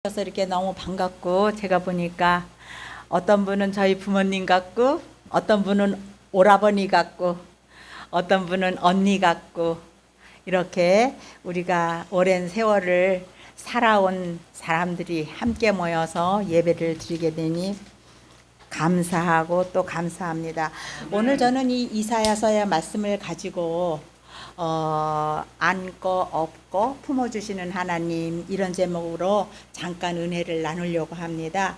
그래서 이렇게 너무 반갑고, 제가 보니까 어떤 분은 저희 부모님 같고, 어떤 분은 오라버니 같고, 어떤 분은 언니 같고, 이렇게 우리가 오랜 세월을 살아온 사람들이 함께 모여서 예배를 드리게 되니 감사하고 또 감사합니다. 오늘 저는 이 이사야서의 말씀을 가지고 안고 업고 품어주시는 하나님, 이런 제목으로 잠깐 은혜를 나누려고 합니다.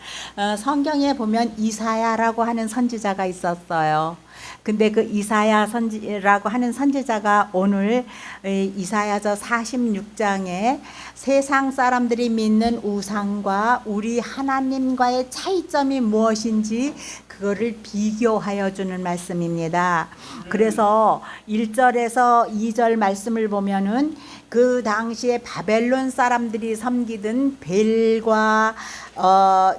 성경에 보면 이사야라고 하는 선지자가 있었어요. 근데 그 이사야 선지라고 하는 선지자가 오늘 이사야서 46장에 세상 사람들이 믿는 우상과 우리 하나님과의 차이점이 무엇인지 그거를 비교하여 주는 말씀입니다. 그래서 1절에서 2절 말씀을 보면은 그 당시에 바벨론 사람들이 섬기던 벨과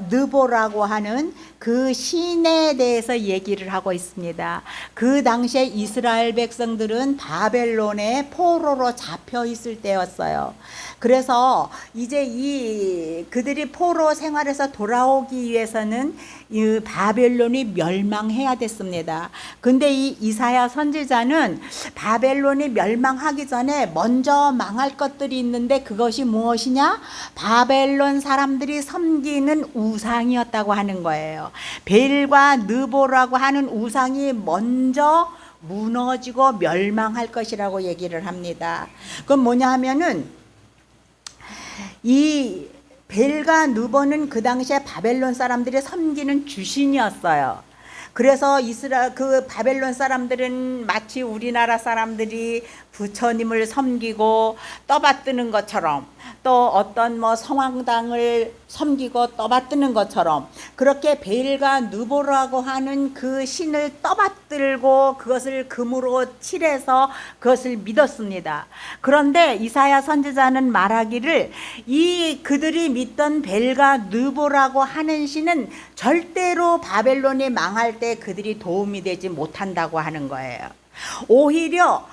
느보라고 하는 그 신에 대해서 얘기를 하고 있습니다. 그 당시에 이스라엘 백성들은 바벨론의 포로로 잡혀 있을 때였어요. 그래서 이제 그들이 포로 생활에서 돌아오기 위해서는 이 바벨론이 멸망해야 됐습니다. 근데 이 이사야 선지자는 바벨론이 멸망하기 전에 먼저 망할 것들이 있는데, 그것이 무엇이냐? 바벨론 사람들이 섬기는 우상이었다고 하는 거예요. 벨과 느보라고 하는 우상이 먼저 무너지고 멸망할 것이라고 얘기를 합니다. 그건 뭐냐 하면은, 이 벨과 느보는 그 당시에 바벨론 사람들이 섬기는 주신이었어요. 그래서 그 바벨론 사람들은 마치 우리나라 사람들이 부처님을 섬기고 떠받드는 것처럼, 또 어떤 성황당을 섬기고 떠받드는 것처럼, 그렇게 벨과 느보라고 하는 그 신을 떠받들고 그것을 금으로 칠해서 그것을 믿었습니다. 그런데 이사야 선지자는 말하기를, 그들이 믿던 벨과 느보라고 하는 신은 절대로 바벨론이 망할 때 그들이 도움이 되지 못한다고 하는 거예요. 오히려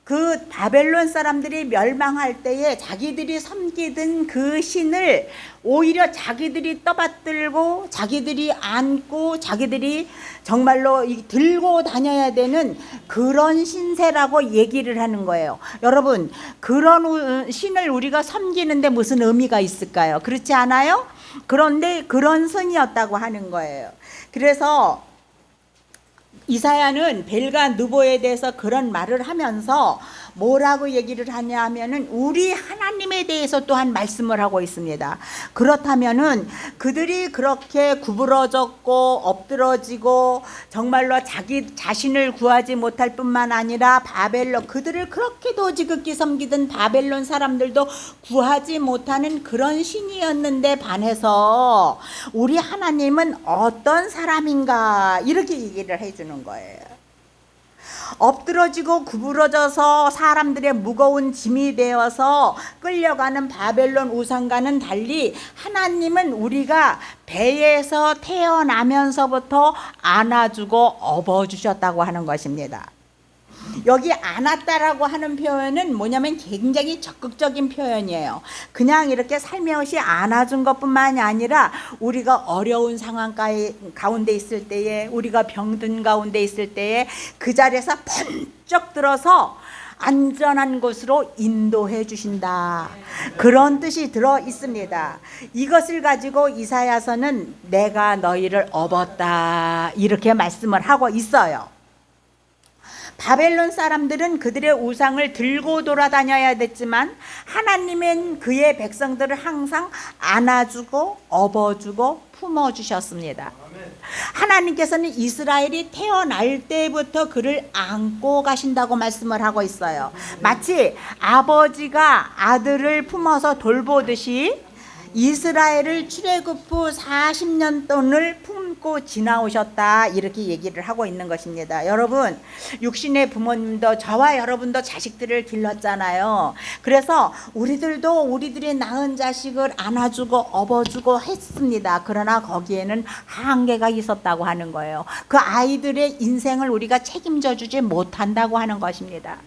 그 바벨론 사람들이 멸망할 때에 자기들이 섬기던 그 신을 오히려 자기들이 떠받들고 자기들이 안고 자기들이 정말로 들고 다녀야 되는 그런 신세라고 얘기를 하는 거예요. 여러분, 그런 신을 우리가 섬기는데 무슨 의미가 있을까요? 그렇지 않아요? 그런데 그런 신이었다고 하는 거예요. 그래서 이사야는 벨과 느보에 대해서 그런 말을 하면서 뭐라고 얘기를 하냐 하면은 우리 하나님에 대해서 또한 말씀을 하고 있습니다. 그렇다면은 그들이 그렇게 구부러졌고 엎드러지고 정말로 자기 자신을 구하지 못할 뿐만 아니라 그들을 그렇게도 지극히 섬기던 바벨론 사람들도 구하지 못하는 그런 신이었는데 반해서 우리 하나님은 어떤 사람인가, 이렇게 얘기를 해주는 거예요. 엎드러지고 구부러져서 사람들의 무거운 짐이 되어서 끌려가는 바벨론 우상과는 달리 하나님은 우리가 배에서 태어나면서부터 안아주고 업어주셨다고 하는 것입니다. 여기 안았다라고 하는 표현은 뭐냐면 굉장히 적극적인 표현이에요. 그냥 이렇게 살며시 안아준 것뿐만이 아니라 우리가 어려운 상황 가운데 있을 때에, 우리가 병든 가운데 있을 때에 그 자리에서 번쩍 들어서 안전한 곳으로 인도해 주신다, 그런 뜻이 들어 있습니다. 이것을 가지고 이사야서는 내가 너희를 업었다, 이렇게 말씀을 하고 있어요. 바벨론 사람들은 그들의 우상을 들고 돌아다녀야 됐지만 하나님은 그의 백성들을 항상 안아주고 업어주고 품어주셨습니다. 하나님께서는 이스라엘이 태어날 때부터 그를 안고 가신다고 말씀을 하고 있어요. 마치 아버지가 아들을 품어서 돌보듯이 이스라엘을 출애굽 후 40년 동안을 품고 지나오셨다, 이렇게 얘기를 하고 있는 것입니다. 여러분, 육신의 부모님도 저와 여러분도 자식들을 길렀잖아요. 그래서 우리들도 우리들이 낳은 자식을 안아주고 업어주고 했습니다. 그러나 거기에는 한계가 있었다고 하는 거예요. 그 아이들의 인생을 우리가 책임져 주지 못한다고 하는 것입니다.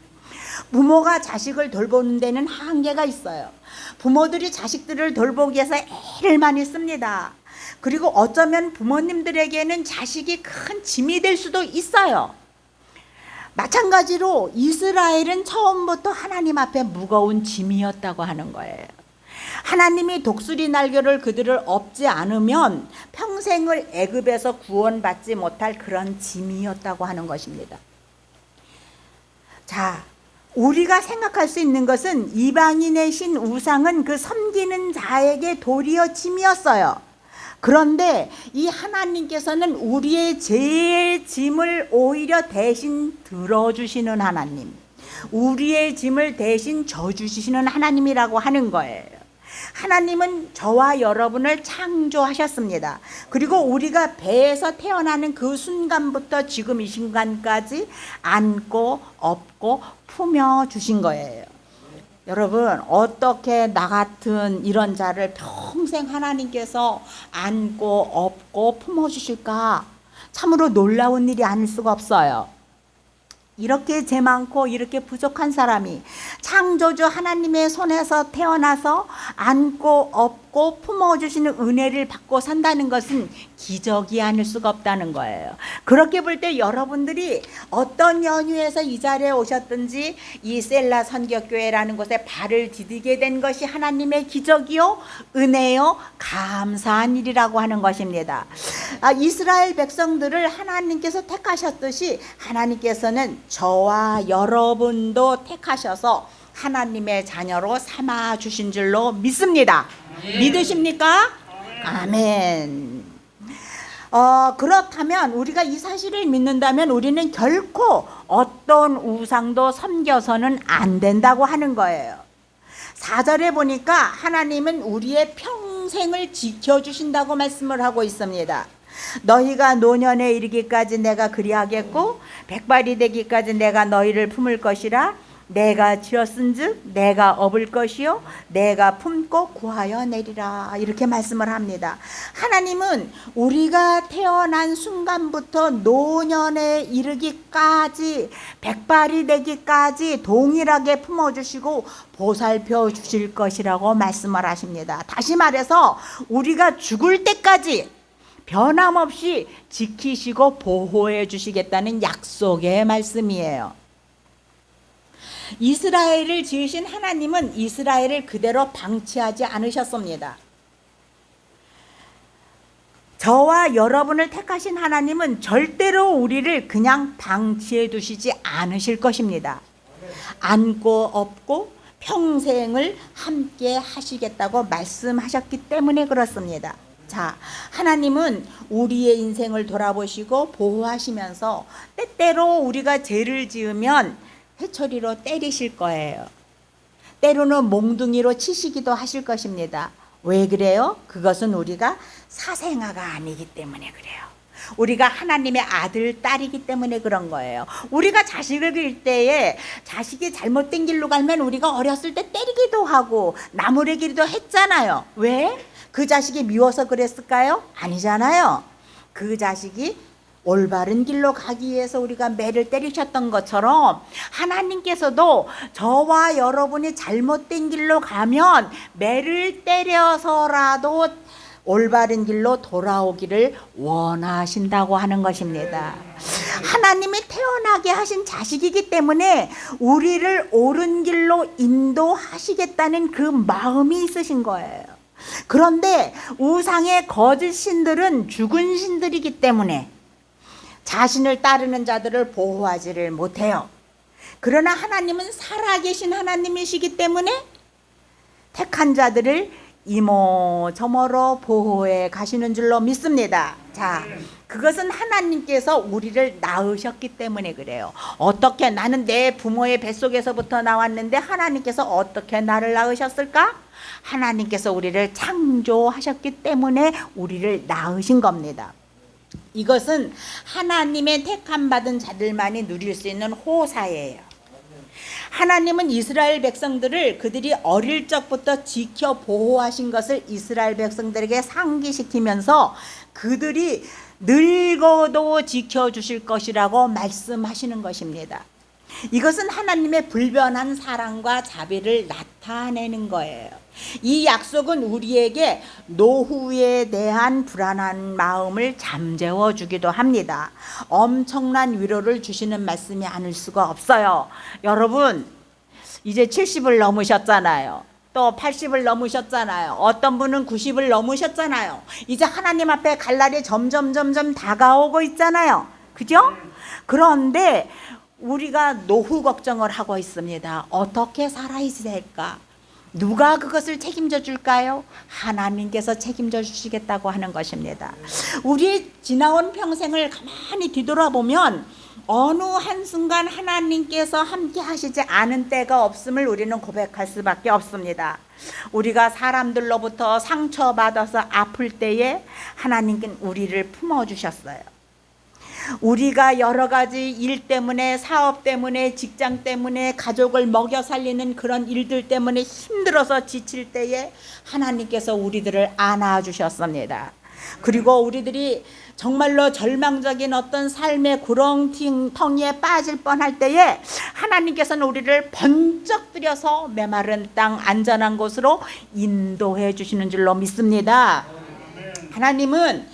부모가 자식을 돌보는 데는 한계가 있어요. 부모들이 자식들을 돌보기 위해서 애를 많이 씁니다. 그리고 어쩌면 부모님들에게는 자식이 큰 짐이 될 수도 있어요. 마찬가지로 이스라엘은 처음부터 하나님 앞에 무거운 짐이었다고 하는 거예요. 하나님이 독수리 날개를 그들을 업지 않으면 평생을 애굽에서 구원받지 못할 그런 짐이었다고 하는 것입니다. 자, 우리가 생각할 수 있는 것은 이방인의 신 우상은 그 섬기는 자에게 도리어 짐이었어요. 그런데 이 하나님께서는 우리의 죄의 짐을 오히려 대신 들어주시는 하나님, 우리의 짐을 대신 져주시는 하나님이라고 하는 거예요. 하나님은 저와 여러분을 창조하셨습니다. 그리고 우리가 배에서 태어나는 그 순간부터 지금 이 순간까지 안고 업고 품어주신 거예요. 여러분, 어떻게 나 같은 이런 자를 평생 하나님께서 안고 업고 품어주실까? 참으로 놀라운 일이 아닐 수가 없어요. 이렇게 죄 많고 이렇게 부족한 사람이 창조주 하나님의 손에서 태어나서 안고 업고 품어주시는 은혜를 받고 산다는 것은 기적이 아닐 수가 없다는 거예요. 그렇게 볼 때 여러분들이 어떤 연유에서 이 자리에 오셨든지 이 셀라 선교교회라는 곳에 발을 디디게 된 것이 하나님의 기적이요, 은혜요, 감사한 일이라고 하는 것입니다. 이스라엘 백성들을 하나님께서 택하셨듯이 하나님께서는 저와 여러분도 택하셔서 하나님의 자녀로 삼아 주신 줄로 믿습니다. 믿으십니까? 아멘. 그렇다면 우리가 이 사실을 믿는다면 우리는 결코 어떤 우상도 섬겨서는 안 된다고 하는 거예요. 4절에 보니까 하나님은 우리의 평생을 지켜주신다고 말씀을 하고 있습니다. 너희가 노년에 이르기까지 내가 그리하겠고 백발이 되기까지 내가 너희를 품을 것이라. 내가 지었은즉 내가 업을 것이요 내가 품고 구하여 내리라. 이렇게 말씀을 합니다. 하나님은 우리가 태어난 순간부터 노년에 이르기까지 백발이 되기까지 동일하게 품어주시고 보살펴 주실 것이라고 말씀을 하십니다. 다시 말해서 우리가 죽을 때까지 변함없이 지키시고 보호해 주시겠다는 약속의 말씀이에요. 이스라엘을 지으신 하나님은 이스라엘을 그대로 방치하지 않으셨습니다. 저와 여러분을 택하신 하나님은 절대로 우리를 그냥 방치해 두시지 않으실 것입니다. 안고 업고 평생을 함께 하시겠다고 말씀하셨기 때문에 그렇습니다. 자, 하나님은 우리의 인생을 돌아보시고 보호하시면서 때때로 우리가 죄를 지으면 회초리로 때리실 거예요. 때로는 몽둥이로 치시기도 하실 것입니다. 왜 그래요? 그것은 우리가 사생아가 아니기 때문에 그래요. 우리가 하나님의 아들, 딸이기 때문에 그런 거예요. 우리가 자식을 기를 때에 자식이 잘못된 길로 가면 우리가 어렸을 때 때리기도 하고 나무래기도 했잖아요. 왜? 그 자식이 미워서 그랬을까요? 아니잖아요. 그 자식이 올바른 길로 가기 위해서 우리가 매를 때리셨던 것처럼 하나님께서도 저와 여러분이 잘못된 길로 가면 매를 때려서라도 올바른 길로 돌아오기를 원하신다고 하는 것입니다. 하나님이 태어나게 하신 자식이기 때문에 우리를 옳은 길로 인도하시겠다는 그 마음이 있으신 거예요. 그런데 우상의 거짓 신들은 죽은 신들이기 때문에 자신을 따르는 자들을 보호하지를 못해요. 그러나 하나님은 살아계신 하나님이시기 때문에 택한 자들을 이모저모로 보호해 가시는 줄로 믿습니다. 자, 그것은 하나님께서 우리를 낳으셨기 때문에 그래요. 어떻게, 나는 내 부모의 뱃속에서부터 나왔는데 하나님께서 어떻게 나를 낳으셨을까? 하나님께서 우리를 창조하셨기 때문에 우리를 낳으신 겁니다. 이것은 하나님의 택함 받은 자들만이 누릴 수 있는 호사예요. 하나님은 이스라엘 백성들을 그들이 어릴 적부터 지켜 보호하신 것을 이스라엘 백성들에게 상기시키면서 그들이 늙어도 지켜주실 것이라고 말씀하시는 것입니다. 이것은 하나님의 불변한 사랑과 자비를 나타내는 거예요. 이 약속은 우리에게 노후에 대한 불안한 마음을 잠재워 주기도 합니다. 엄청난 위로를 주시는 말씀이 아닐 수가 없어요. 여러분, 이제 70을 넘으셨잖아요. 또 80을 넘으셨잖아요. 어떤 분은 90을 넘으셨잖아요. 이제 하나님 앞에 갈 날이 점점 다가오고 있잖아요. 그죠? 그런데 우리가 노후 걱정을 하고 있습니다. 어떻게 살아야 될까? 누가 그것을 책임져 줄까요? 하나님께서 책임져 주시겠다고 하는 것입니다. 우리 지나온 평생을 가만히 뒤돌아보면 어느 한순간 하나님께서 함께 하시지 않은 때가 없음을 우리는 고백할 수밖에 없습니다. 우리가 사람들로부터 상처받아서 아플 때에 하나님께는 우리를 품어주셨어요. 우리가 여러 가지 일 때문에, 사업 때문에, 직장 때문에, 가족을 먹여 살리는 그런 일들 때문에 힘들어서 지칠 때에 하나님께서 우리들을 안아주셨습니다. 그리고 우리들이 정말로 절망적인 어떤 삶의 구렁텅이에 빠질 뻔할 때에 하나님께서는 우리를 번쩍 들여서 메마른 땅 안전한 곳으로 인도해 주시는 줄로 믿습니다. 하나님은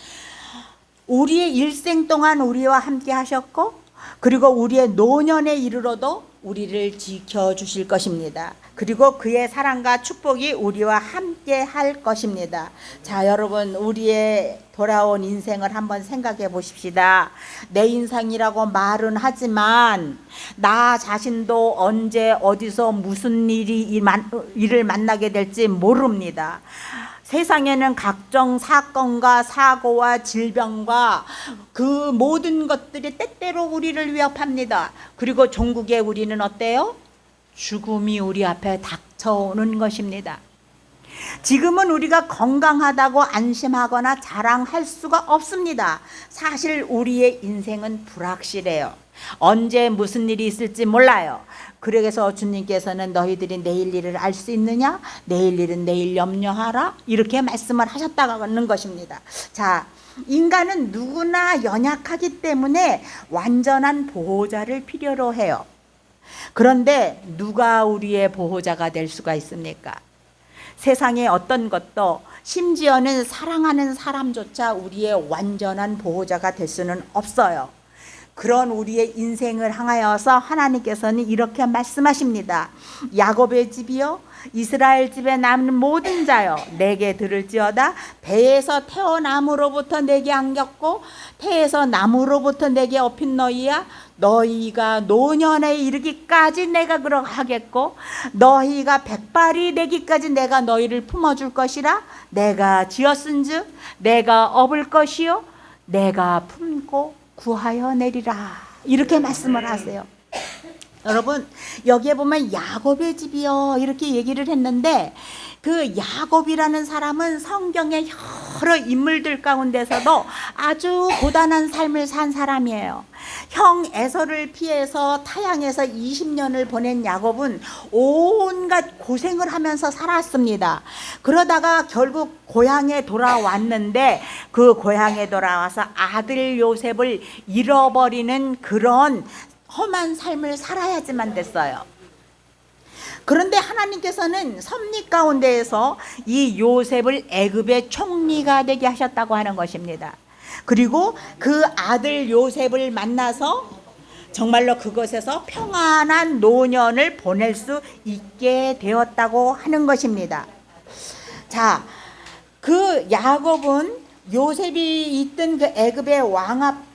우리의 일생 동안 우리와 함께 하셨고, 그리고 우리의 노년에 이르러도 우리를 지켜주실 것입니다. 그리고 그의 사랑과 축복이 우리와 함께 할 것입니다. 자, 여러분, 우리의 돌아온 인생을 한번 생각해 보십시다. 내 인생이라고 말은 하지만 나 자신도 언제 어디서 무슨 일을 만나게 될지 모릅니다. 세상에는 각종 사건과 사고와 질병과 그 모든 것들이 때때로 우리를 위협합니다. 그리고 종국에 우리는 어때요? 죽음이 우리 앞에 닥쳐오는 것입니다. 지금은 우리가 건강하다고 안심하거나 자랑할 수가 없습니다. 사실 우리의 인생은 불확실해요. 언제 무슨 일이 있을지 몰라요. 그래서 주님께서는 너희들이 내일 일을 알 수 있느냐? 내일 일은 내일 염려하라. 이렇게 말씀을 하셨다는 것입니다. 자, 인간은 누구나 연약하기 때문에 완전한 보호자를 필요로 해요. 그런데 누가 우리의 보호자가 될 수가 있습니까? 세상의 어떤 것도, 심지어는 사랑하는 사람조차 우리의 완전한 보호자가 될 수는 없어요. 그런 우리의 인생을 향하여서 하나님께서는 이렇게 말씀하십니다. 야곱의 집이요, 이스라엘 집에 남은 모든 자여, 내게 들을지어다. 배에서 태어남으로부터 내게 안겼고 태에서 남으로부터 내게 업힌 너희야, 너희가 노년에 이르기까지 내가 그러하겠고 너희가 백발이 되기까지 내가 너희를 품어줄 것이라. 내가 지었은즉 내가 업을 것이요 내가 품고 구하여 내리라. 이렇게 말씀을 하세요. 여러분, 여기에 보면 야곱의 집이요 이렇게 얘기를 했는데, 그 야곱이라는 사람은 성경의 여러 인물들 가운데서도 아주 고단한 삶을 산 사람이에요. 형 에서를 피해서 타향에서 20년을 보낸 야곱은 온갖 고생을 하면서 살았습니다. 그러다가 결국 고향에 돌아왔는데, 그 고향에 돌아와서 아들 요셉을 잃어버리는 그런 험한 삶을 살아야지만 됐어요. 그런데 하나님께서는 섭리 가운데에서 이 요셉을 애굽의 총리가 되게 하셨다고 하는 것입니다. 그리고 그 아들 요셉을 만나서 정말로 그것에서 평안한 노년을 보낼 수 있게 되었다고 하는 것입니다. 자, 그 야곱은 요셉이 있던 그 애굽의 왕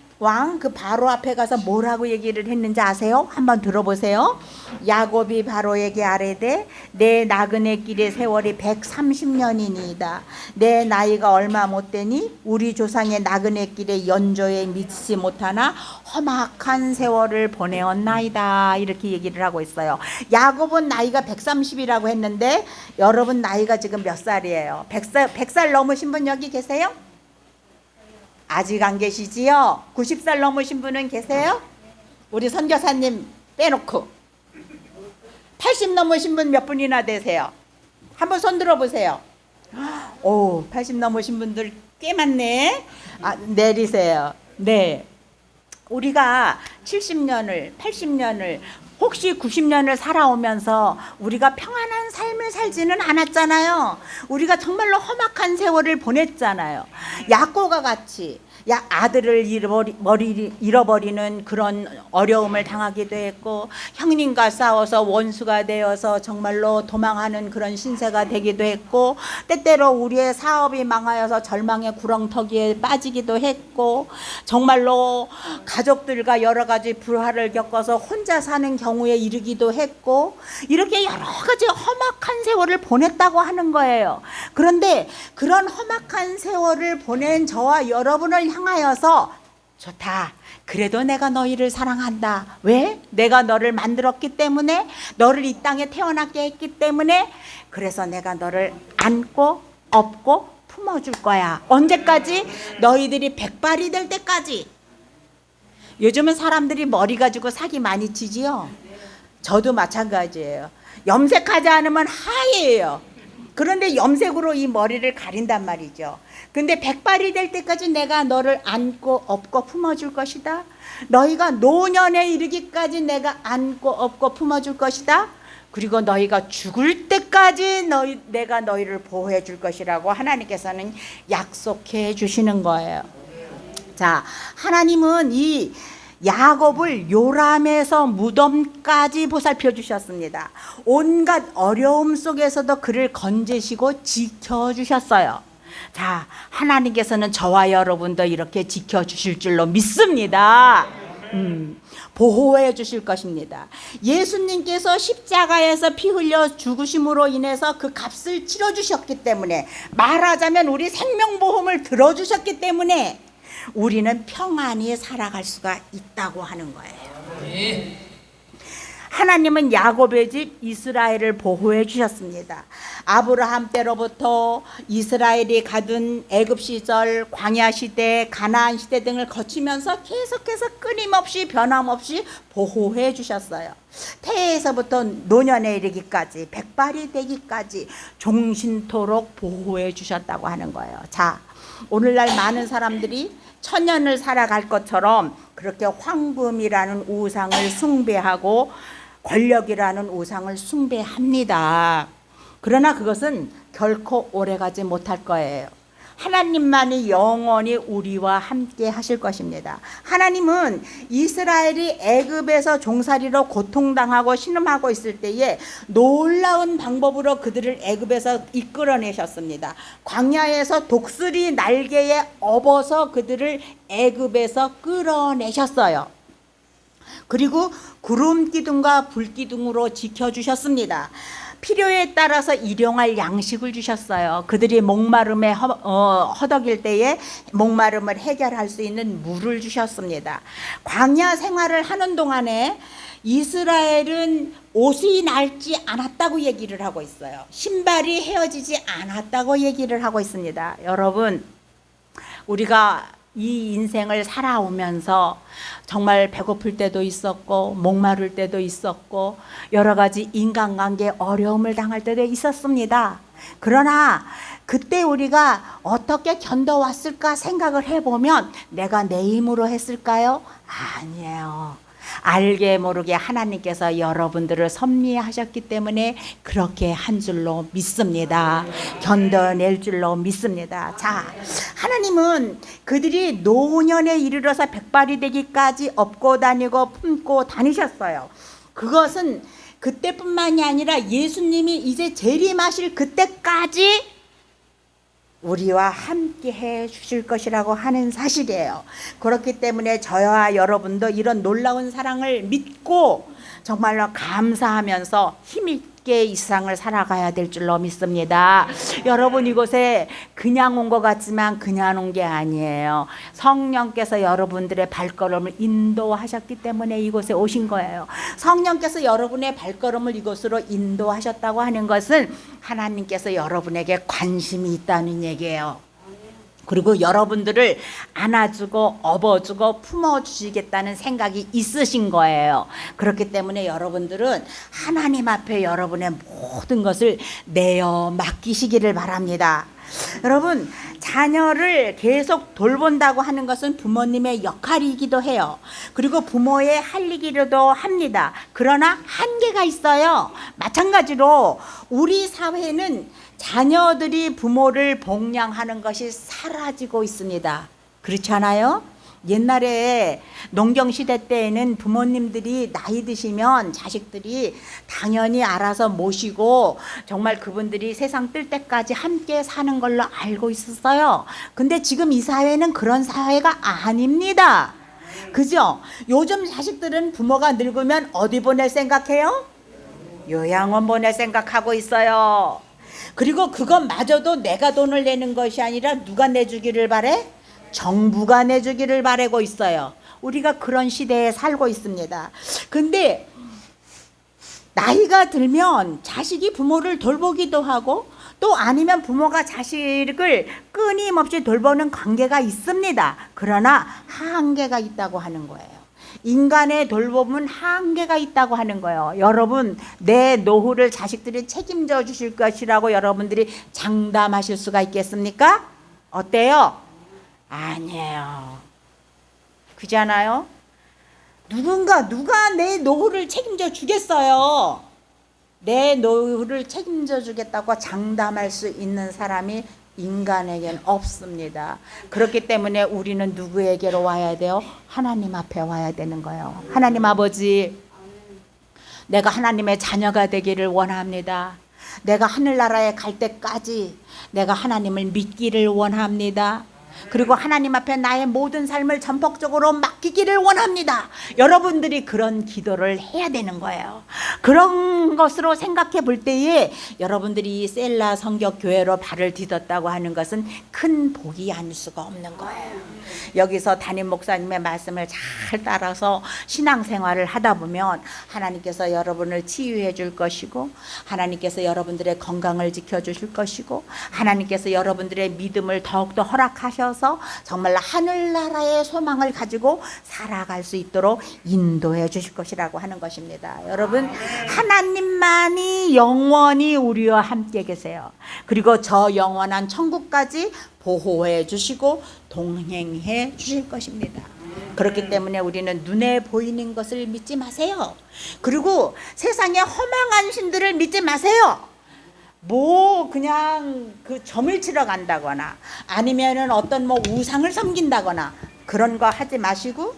그 바로 앞에 가서 뭐라고 얘기를 했는지 아세요? 한번 들어보세요. 야곱이 바로에게 아뢰되 내 나그네 길의 세월이 130년이니이다. 내 나이가 얼마 못되니 우리 조상의 나그네 길의 연조에 미치지 못하나 험악한 세월을 보내었나이다. 이렇게 얘기를 하고 있어요. 야곱은 나이가 130이라고 했는데 여러분 나이가 지금 몇 살이에요? 100살 넘으신 분 여기 계세요? 아직 안 계시지요? 90살 넘으신 분은 계세요? 우리 선교사님 빼놓고. 80 넘으신 분 몇 분이나 되세요? 한번 손 들어보세요. 오, 80 넘으신 분들 꽤 많네. 아, 내리세요. 네. 우리가 70년을, 80년을 혹시 90년을 살아오면서 우리가 평안한 삶을 살지는 않았잖아요. 우리가 정말로 험악한 세월을 보냈잖아요. 야고가 같이 아들을 잃어버리는 그런 어려움을 당하기도 했고, 형님과 싸워서 원수가 되어서 정말로 도망하는 그런 신세가 되기도 했고, 때때로 우리의 사업이 망하여서 절망의 구렁텅이에 빠지기도 했고, 정말로 가족들과 여러 가지 불화를 겪어서 혼자 사는 경우에 이르기도 했고, 이렇게 여러 가지 험악한 세월을 보냈다고 하는 거예요. 그런데 그런 험악한 세월을 보낸 저와 여러분을 향하여서 좋다, 그래도 내가 너희를 사랑한다. 왜? 내가 너를 만들었기 때문에, 너를 이 땅에 태어나게 했기 때문에, 그래서 내가 너를 안고 업고 품어줄 거야. 언제까지? 너희들이 백발이 될 때까지. 요즘은 사람들이 머리 가지고 사기 많이 치지요. 저도 마찬가지예요. 염색하지 않으면 하얘요. 그런데 염색으로 이 머리를 가린단 말이죠. 근데 백발이 될 때까지 내가 너를 안고 업고 품어줄 것이다. 너희가 노년에 이르기까지 내가 안고 업고 품어줄 것이다. 그리고 너희가 죽을 때까지 내가 너희를 보호해 줄 것이라고 하나님께서는 약속해 주시는 거예요. 자, 하나님은 이 야곱을 요람에서 무덤까지 보살펴 주셨습니다. 온갖 어려움 속에서도 그를 건지시고 지켜주셨어요. 자, 하나님께서는 저와 여러분도 이렇게 지켜주실 줄로 믿습니다. 보호해 주실 것입니다. 예수님께서 십자가에서 피 흘려 죽으심으로 인해서 그 값을 치러주셨기 때문에, 말하자면 우리 생명보험을 들어주셨기 때문에 우리는 평안히 살아갈 수가 있다고 하는 거예요. 하나님은 야곱의 집 이스라엘을 보호해 주셨습니다. 아브라함 때로부터 이스라엘이 가둔 애굽 시절, 광야 시대, 가나안 시대 등을 거치면서 계속해서 끊임없이 변함없이 보호해 주셨어요. 태에서부터 노년에 이르기까지, 백발이 되기까지 종신토록 보호해 주셨다고 하는 거예요. 자, 오늘날 많은 사람들이 천년을 살아갈 것처럼 그렇게 황금이라는 우상을 숭배하고 권력이라는 우상을 숭배합니다. 그러나 그것은 결코 오래가지 못할 거예요. 하나님만이 영원히 우리와 함께 하실 것입니다. 하나님은 이스라엘이 애굽에서 종살이로 고통당하고 신음하고 있을 때에 놀라운 방법으로 그들을 애굽에서 이끌어내셨습니다. 광야에서 독수리 날개에 업어서 그들을 애굽에서 끌어내셨어요. 그리고 구름 기둥과 불 기둥으로 지켜주셨습니다. 필요에 따라서 일용할 양식을 주셨어요. 그들이 목마름에 허덕일 때에 목마름을 해결할 수 있는 물을 주셨습니다. 광야 생활을 하는 동안에 이스라엘은 옷이 낡지 않았다고 얘기를 하고 있어요. 신발이 헤어지지 않았다고 얘기를 하고 있습니다. 여러분, 우리가 이 인생을 살아오면서 정말 배고플 때도 있었고 목마를 때도 있었고 여러 가지 인간관계 어려움을 당할 때도 있었습니다. 그러나 그때 우리가 어떻게 견뎌왔을까 생각을 해보면 내가 내 힘으로 했을까요? 아니에요. 알게 모르게 하나님께서 여러분들을 섭리하셨기 때문에 그렇게 한 줄로 믿습니다. 견뎌낼 줄로 믿습니다. 자, 하나님은 그들이 노년에 이르러서 백발이 되기까지 업고 다니고 품고 다니셨어요. 그것은 그때뿐만이 아니라 예수님이 이제 재림하실 그때까지 우리와 함께 해 주실 것이라고 하는 사실이에요. 그렇기 때문에 저와 여러분도 이런 놀라운 사랑을 믿고 정말로 감사하면서 힘있게 이 세상을 살아가야 될 줄로 믿습니다. 여러분, 이곳에 그냥 온 것 같지만 그냥 온 게 아니에요. 성령께서 여러분들의 발걸음을 인도하셨기 때문에 이곳에 오신 거예요. 성령께서 여러분의 발걸음을 이곳으로 인도하셨다고 하는 것은 하나님께서 여러분에게 관심이 있다는 얘기예요. 그리고 여러분들을 안아주고 업어주고 품어주시겠다는 생각이 있으신 거예요. 그렇기 때문에 여러분들은 하나님 앞에 여러분의 모든 것을 내어 맡기시기를 바랍니다. 여러분, 자녀를 계속 돌본다고 하는 것은 부모님의 역할이기도 해요. 그리고 부모의 할 일이기도 합니다. 그러나 한계가 있어요. 마찬가지로 우리 사회는 자녀들이 부모를 복양하는 것이 사라지고 있습니다. 그렇지 않아요? 옛날에 농경시대 때에는 부모님들이 나이 드시면 자식들이 당연히 알아서 모시고 정말 그분들이 세상 뜰 때까지 함께 사는 걸로 알고 있었어요. 근데 지금 이 사회는 그런 사회가 아닙니다. 그죠? 요즘 자식들은 부모가 늙으면 어디 보낼 생각해요? 요양원 보낼 생각하고 있어요. 그리고 그것마저도 내가 돈을 내는 것이 아니라 누가 내주기를 바래? 정부가 내주기를 바라고 있어요. 우리가 그런 시대에 살고 있습니다. 근데 나이가 들면 자식이 부모를 돌보기도 하고 또 아니면 부모가 자식을 끊임없이 돌보는 관계가 있습니다. 그러나 한계가 있다고 하는 거예요. 인간의 돌봄은 한계가 있다고 하는 거예요. 여러분, 내 노후를 자식들이 책임져 주실 것이라고 여러분들이 장담하실 수가 있겠습니까? 어때요? 아니에요. 그잖아요. 누가 내 노후를 책임져 주겠어요. 내 노후를 책임져 주겠다고 장담할 수 있는 사람이 인간에겐 없습니다. 그렇기 때문에 우리는 누구에게로 와야 돼요? 하나님 앞에 와야 되는 거예요. 하나님 아버지, 내가 하나님의 자녀가 되기를 원합니다. 내가 하늘나라에 갈 때까지 내가 하나님을 믿기를 원합니다. 그리고 하나님 앞에 나의 모든 삶을 전폭적으로 맡기기를 원합니다. 여러분들이 그런 기도를 해야 되는 거예요. 그런 것으로 생각해 볼 때에 여러분들이 셀라 성격교회로 발을 디뎠다고 하는 것은 큰 복이 아닐 수가 없는 거예요. 여기서 담임 목사님의 말씀을 잘 따라서 신앙생활을 하다 보면 하나님께서 여러분을 치유해 줄 것이고, 하나님께서 여러분들의 건강을 지켜주실 것이고, 하나님께서 여러분들의 믿음을 더욱더 허락하셔서 정말 하늘나라의 소망을 가지고 살아갈 수 있도록 인도해 주실 것이라고 하는 것입니다. 여러분, 하나님만이 영원히 우리와 함께 계세요. 그리고 저 영원한 천국까지 보호해 주시고 동행해 주실 것입니다. 그렇기 때문에 우리는 눈에 보이는 것을 믿지 마세요. 그리고 세상의 허망한 신들을 믿지 마세요. 그냥 그 점을 치러 간다거나 아니면은 어떤 우상을 섬긴다거나 그런 거 하지 마시고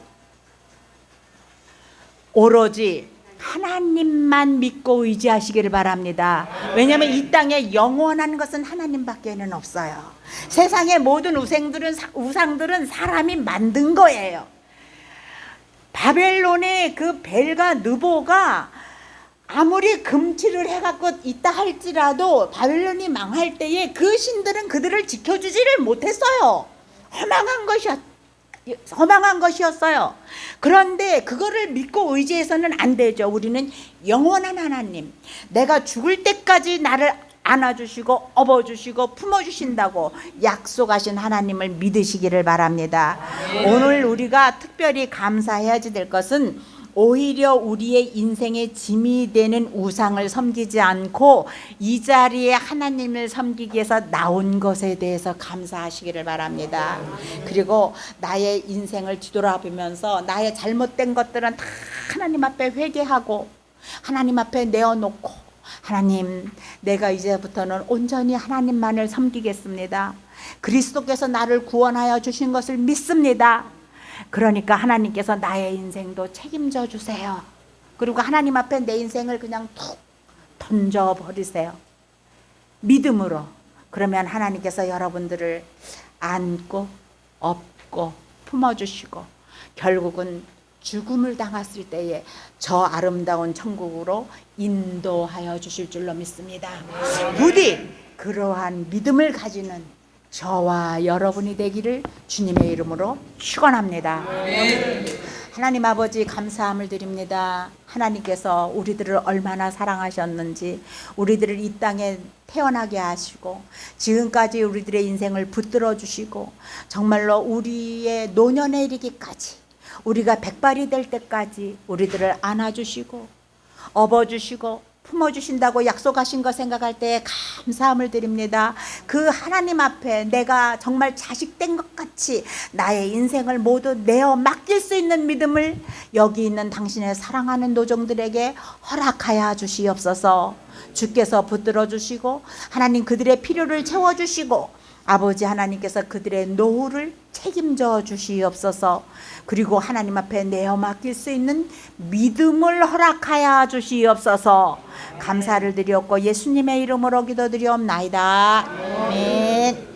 오로지 하나님만 믿고 의지하시기를 바랍니다. 왜냐하면 이 땅에 영원한 것은 하나님밖에는 없어요. 세상의 모든 우상들은 사람이 만든 거예요. 바벨론의 그 벨과 느보가 아무리 금치를 해갖고 있다 할지라도 바벨론이 망할 때에 그 신들은 그들을 지켜주지를 못했어요. 허망한 것이었어요. 그런데 그거를 믿고 의지해서는 안 되죠. 우리는 영원한 하나님, 내가 죽을 때까지 나를 안아주시고 업어주시고 품어주신다고 약속하신 하나님을 믿으시기를 바랍니다. 오늘 우리가 특별히 감사해야 될 것은 오히려 우리의 인생의 짐이 되는 우상을 섬기지 않고 이 자리에 하나님을 섬기기 위해서 나온 것에 대해서 감사하시기를 바랍니다. 그리고 나의 인생을 뒤돌아보면서 나의 잘못된 것들은 다 하나님 앞에 회개하고 하나님 앞에 내어놓고, 하나님, 내가 이제부터는 온전히 하나님만을 섬기겠습니다. 그리스도께서 나를 구원하여 주신 것을 믿습니다. 그러니까 하나님께서 나의 인생도 책임져 주세요. 그리고 하나님 앞에 내 인생을 그냥 툭 던져버리세요. 믿음으로. 그러면 하나님께서 여러분들을 안고 업고 품어주시고 결국은 죽음을 당했을 때에 저 아름다운 천국으로 인도하여 주실 줄로 믿습니다. 부디 그러한 믿음을 가지는 저와 여러분이 되기를 주님의 이름으로 축원합니다. 하나님 아버지, 감사함을 드립니다. 하나님께서 우리들을 얼마나 사랑하셨는지, 우리들을 이 땅에 태어나게 하시고 지금까지 우리들의 인생을 붙들어 주시고 정말로 우리의 노년에 이르기까지, 우리가 백발이 될 때까지 우리들을 안아주시고 업어주시고 품어주신다고 약속하신 거 생각할 때 감사함을 드립니다. 그 하나님 앞에 내가 정말 자식된 것 같이 나의 인생을 모두 내어 맡길 수 있는 믿음을 여기 있는 당신의 사랑하는 노종들에게 허락하여 주시옵소서. 주께서 붙들어 주시고 하나님 그들의 필요를 채워주시고 아버지 하나님께서 그들의 노후를 책임져 주시옵소서. 그리고 하나님 앞에 내어 맡길 수 있는 믿음을 허락하여 주시옵소서. 감사를 드렸고 예수님의 이름으로 기도드리옵나이다. 아멘.